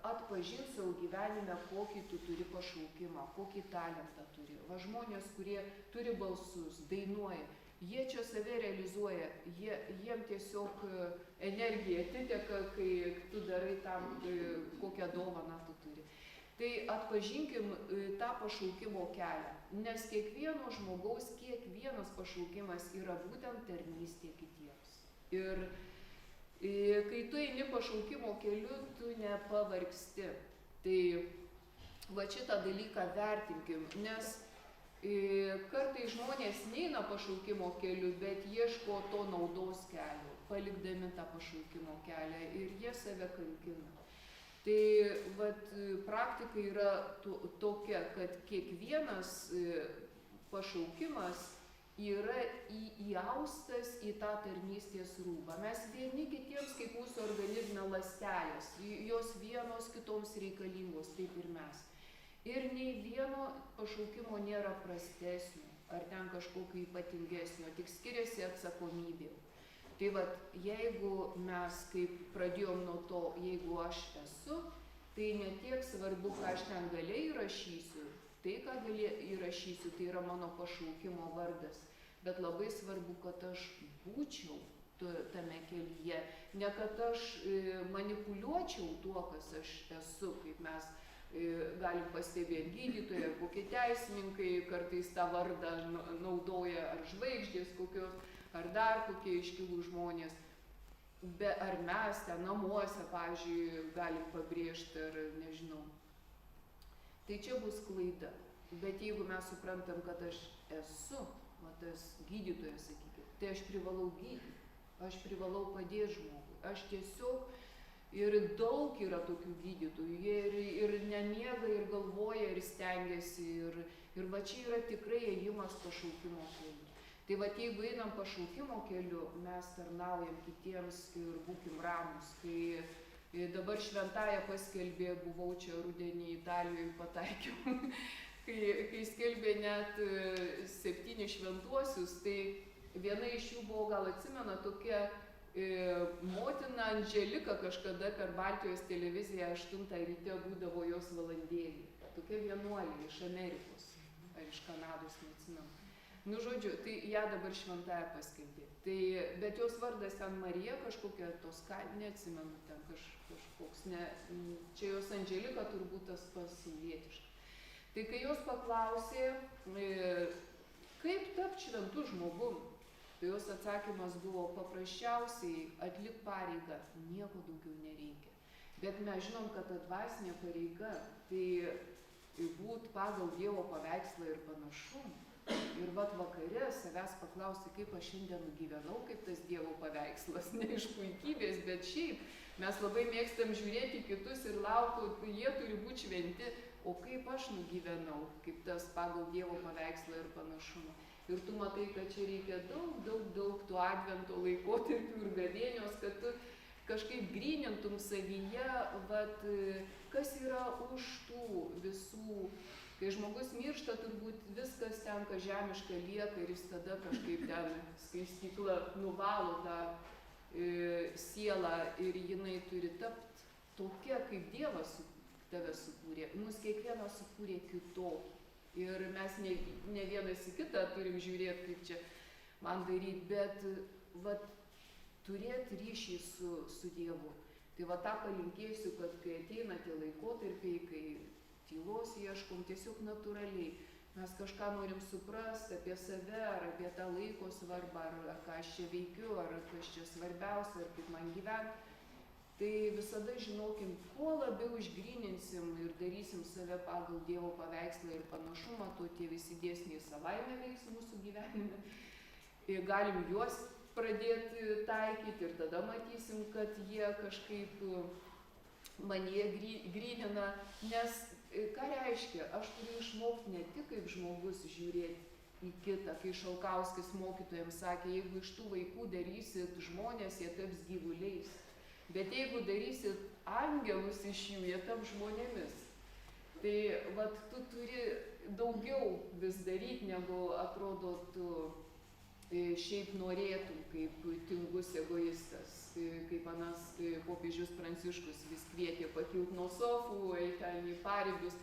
atpažinti savo gyvenime, kokį tu turi pašaukimą, kokį talentą turi. Va žmonės, kurie turi balsus, dainuoja, jie čia save realizuoja, jiem tiesiog energija atiteka, kai tu darai tam, kokią dovaną tu turi. Tai atpažinkim tą pašaukimo kelią, nes kiekvieno žmogaus, kiekvienas pašaukimas yra būtent tarnystė kitiems. Ir kai tu eini pašaukimo keliu, tu nepavargsti. Tai va šitą dalyką vertinkim, nes kartais žmonės neina pašaukimo keliu, bet ieško to naudos kelio, palikdami tą pašaukimo kelią ir jie save kankina. Tai vat, praktika yra tokia, kad kiekvienas pašaukimas yra įaustas į tą tarnystės rūbą. Mes vieni kitiems kaip mūsų organizme ląstelės, jos vienos kitoms reikalingos, taip ir mes. Ir nei vieno pašaukimo nėra prastesnio, ar ten kažkokio ypatingesnio, tik skiriasi atsakomybė. Tai vat, jeigu mes, kaip pradėjom nuo to, jeigu aš esu, tai ne tiek svarbu, ką aš ten galiai įrašysiu, tai, ką įrašysiu, tai yra mano pašaukimo vardas. Bet labai svarbu, kad aš būčiau tame kelyje, ne kad aš manipuliuočiau tuo, kas aš esu, kaip mes galim pastebėti gydytojai, kokie teisininkai kartais tą vardą naudoja, ar žvaigždės kokios, ar dar kokie iškilų žmonės. Ar mes ten namuose, pavyzdžiui, galim pabrėžti, ar nežinau. Tai čia bus klaida. Bet jeigu mes suprantam, kad aš esu, tas gydytojas, sakykime, tai aš privalau gydyti, aš privalau padėti žmogui. Aš tiesiog, ir daug yra tokių gydytojų, jie ir nemiega, ir galvoja, ir stengiasi, ir va čia yra tikrai ėjimas pašaukimo keliu. Tai va jeigu einam pašaukimo keliu, mes tarnaujam kitiems ir būkim ramus. Kai dabar šventąją paskelbė, buvau čia rudenį Italijoje, pataikiau, kai skelbė net 7 šventuosius, tai viena iš jų buvo, gal atsimena, tokia motina Andželika kažkada per Baltijos televiziją 8 ryte būdavo jos valandėlį. Tokia vienuolė iš Amerikos, ar iš Kanados, neatsimenu. Nu, žodžiu, tai ją dabar šventąją paskelbė. Tai, bet jos vardas ten Marija kažkokia Toskanė, neatsimenu, ten kažkoks, ne, čia jos Andželika turbūt tas pasaulietiškas. Tai kai jos paklausė, kaip tapti šventu žmogum, tai jos atsakymas buvo paprasčiausiai atlik pareigą, nieko daugiau nereikia. Bet mes žinom, kad ta dvasinė pareiga, tai būt pagal Dievo paveikslą ir panašumą. Ir vat vakare savęs paklausti, kaip aš šiandien nugyvenau, kaip tas Dievo paveikslas, ne iš puikybės, bet šiaip. Mes labai mėgstam žiūrėti kitus ir laukti, jie turi būti šventi, o kaip aš nugyvenau, kaip tas pagal Dievo paveikslą ir panašumą. Ir tu matai, kad čia reikia daug tų advento laikotarpių ir gavėnios, kad tu kažkaip grynintum savyje, vat, kas yra už tų visų. Kai žmogus miršta, turbūt viskas ten, kas žemiška lieka ir jis tada kažkaip ten skaistykla nuvalo tą sielą ir jinai turi tapti tokia, kaip Dievas tave sukūrė. Mus kiekvieną sukūrė kitokį. Ir mes ne vienas į kitą turim žiūrėti, kaip čia man daryti, bet vat, turėti ryšį su Dievu. Tai va tą palinkėsiu, kad kai ateina tie laikotarpiai, kai tylos ieškom, tiesiog natūraliai. Mes kažką norim suprasti apie save, ar apie tą laiko svarbą, ar ką aš čia veikiu, ar kas čia svarbiausia, ar kaip man gyventi. Tai visada žinokim, kuo labiau išgryninsim ir darysim save pagal Dievo paveikslą ir panašumą, tuo tie visi dėsniai savaime veiks mūsų gyvenime. Ir galim juos pradėti taikyti ir tada matysim, kad jie kažkaip manyje grynina, nes ką reiškia? Aš turiu išmokti ne tik kaip žmogus žiūrėti į kitą, kai Šalkauskis mokytojams sakė, jeigu iš tų vaikų darysit žmonės, jie taps gyvuliais, bet jeigu darysit angelus iš jų, jie taps žmonėmis. Tai vat, tu turi daugiau vis daryti, negu atrodo tu šiaip norėtum, kaip tingus egoistas, kaip anas popiežius Pranciškus vis kvietė pakilt nuo sofų, ten į paribius.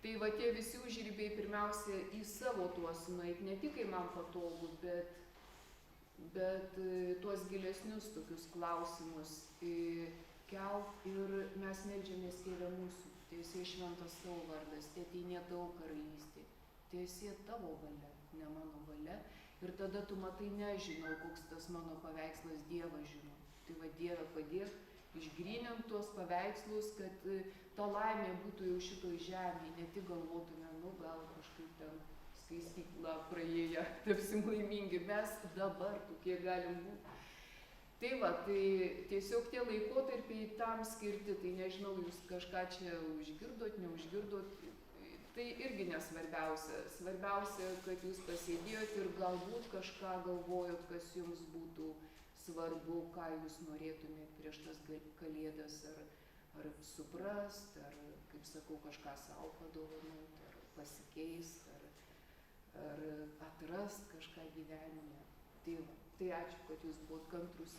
Tai va tie visi užribiai pirmiausia į savo tuos nueit, ne tik kai man patogu, bet tuos gilesnius tokius klausimus kelt ir mes meldžiamės Tėve mūsų, Tiesie šventas tavo vardas, Tėteinė tavo karalystė, Tiesie tavo valia, ne mano valia. Ir tada tu matai, nežinau, koks tas mano paveikslas, Dievas žino. Tai va Dieve padėk išgrynint tuos paveikslus, kad ta laimė būtų jau šitoj žemėje, ne tik galvotume, nu gal kažkaip ten skaistyklą praėję, tapsim laimingi, mes dabar tokie galim būti. Tai va, tai tiesiog tie laikotarpiai tam skirti, tai nežinau, jūs kažką čia užgirdot, neužgirdot, tai irgi nesvarbiausia. Svarbiausia, kad jūs pasėdėjot ir galbūt kažką galvojot, kas jums būtų svarbu, ką jūs norėtumėt prieš tas kalėdas, ar suprast, ar, kaip sakau, kažką savo padovanot, ar pasikeist, ar atrast kažką gyvenime. Tai ačiū, kad jūs buvot kantrus.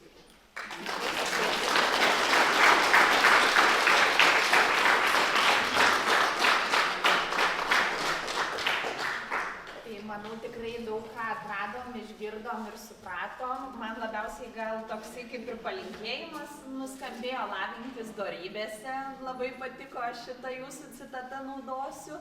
Manau, tikrai daug ką atradom, išgirdom ir supratom. Man labiausiai gal toksai kaip ir palinkėjimas nuskambėjo lavintis dorybėse. Labai patiko, aš šitą jūsų citatą naudosiu.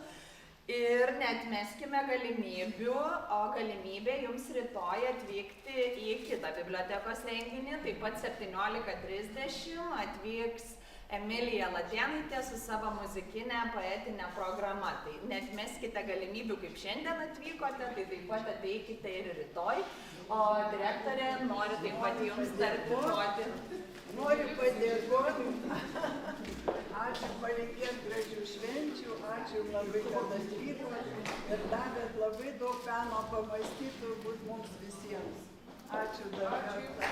Ir neatmeskime galimybių, o galimybė jums rytoj atvykti į kitą bibliotekos renginį. Taip pat 17:30 atvyks Emilija Latėnaitė su savo muzikinė poetinė programa. Tai neatmeskite galimybių, kaip šiandien atvykote, tai taip pat ateikite ir rytoj. O direktorė nori taip pat jums tarti žodį. Noriu padėkoti. Ačiū, palinkėt gražių švenčių, ačiū labai, kad atvykot ir davėt labai daug peno pamąstyti turbūt mums visiems. Ačiū dar kartą.